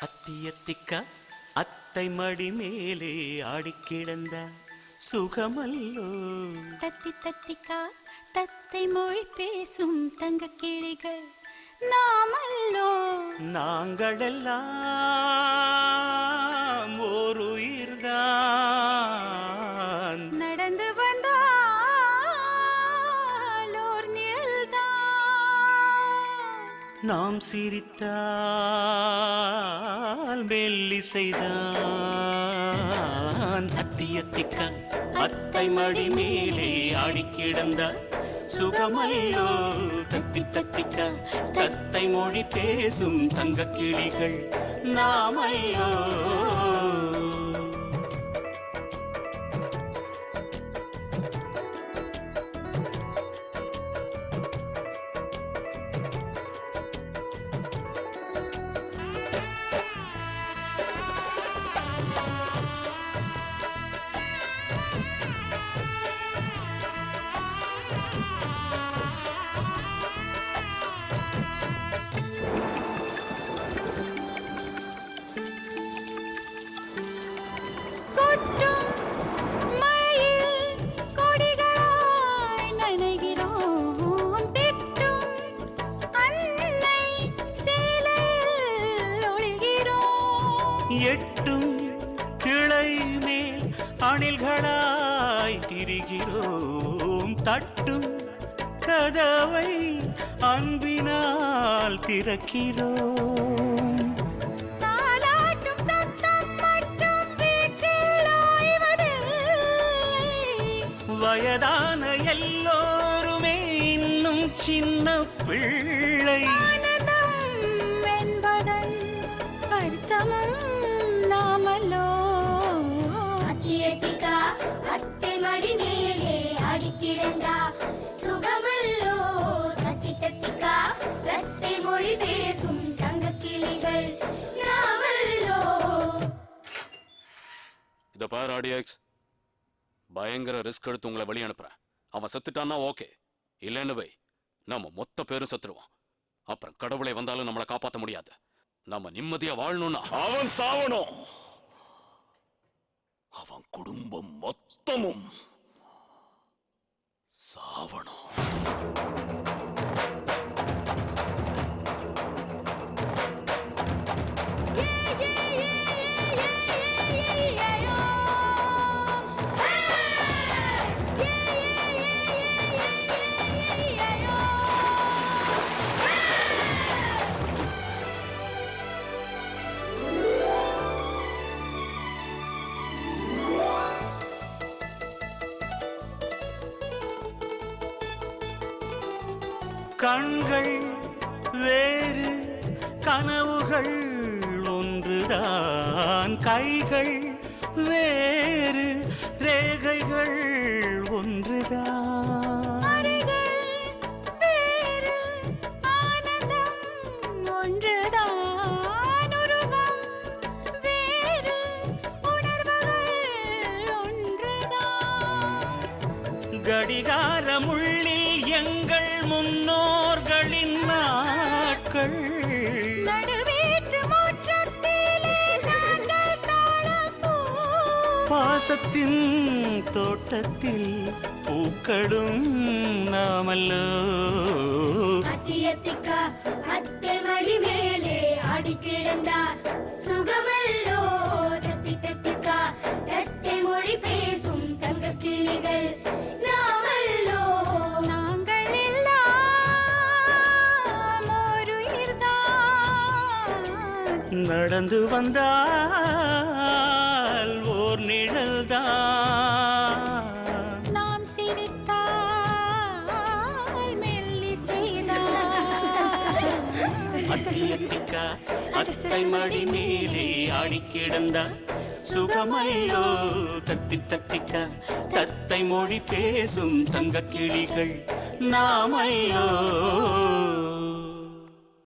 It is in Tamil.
அத்தியத்திக்கா அத்தை மடி மேலே ஆடிக்கிடந்த சுகமல்லோ. தத்தி தத்திக்கா தத்தை மொழி பேசும் தங்க கிளிகள் நாமல்லோ. நாங்களெல்லாம் ஓர் உயிர்தான், நடந்து வந்தால் ஓர் நிழல்தான். நாம் சிரித்தால் மெல்லிசைதான். அத்தியத்திக்கா அத்தை மடி மேலே ஆடிக்கிடந்த சுகமல்லோ. தத்தி தத்திக்கா தத்தை மொழி பேசும் தங்க கிளிகள் நாமல்லோ. எட்டும் கிளை மேல் அணில்களாய் திரிகிறோம். தட்டும் கதவை அன்பினால் திறக்கிறோம். வயதான எல்லோருமே இன்னும் சின்ன பிள்ளை. அத்தியத்திக்கா அத்தை மடி மேலே ஆடிக்கிடந்தா சுகமல்லோ. தத்தி தத்திக்கா தத்தை மொழி பேசும் தங்க கிளிகள் நாமல்லோ. இத பாரு ஆடியக்ஸ், பயங்கர ரிஸ்க் எடுத்து உங்களை வழி அனுப்புறேன். அவன் செத்துட்டான்னா ஓகே, இல்லைன்னு வை நம்ம மொத்த பேரும் செத்துருவோம். அப்புறம் கடவுளை வந்தாலும் நம்மளை காப்பாற்ற முடியாது. நம்ம நிம்மதியா வாழணும்னா அவன் சாவணும். அவன் குடும்பம் மொத்தமும் சாவணும். கண்கள் வேறு கனவுகள் ஒன்றுதான். கைகள் வேறு ரேகைகள் ஒன்றுதான். கடிகாரமுள்ளில் எங்கள் முன்னோர்களின் நாட்கள். பாசத்தின் தோட்டத்தில் பூக்களும் நாமல்லோ. அத்தியத்திக்கா அத்தை மடி மேலே ஆடிக்கிடந்தார் சுகமல்லோ. தத்தி தத்திக்கா தத்தை மொழி பேசும் தங்க கிளிகள் நாமல்லோ. நாங்கள் எல்லாம் ஒரு உயிர்தான், நடந்து வந்தால் ஓர் நிழல்தான். நாம் சிரித்தால் மெல்லிசைதான். அத்தியத்திக்கா அத்தை மடி மேலே ஆடிக்கிடந்த சுகமல்லோ. தத்தி தத்திக்கா தத்தை மொழி பேசும் தங்க கிளிகள் நாமல்லோ.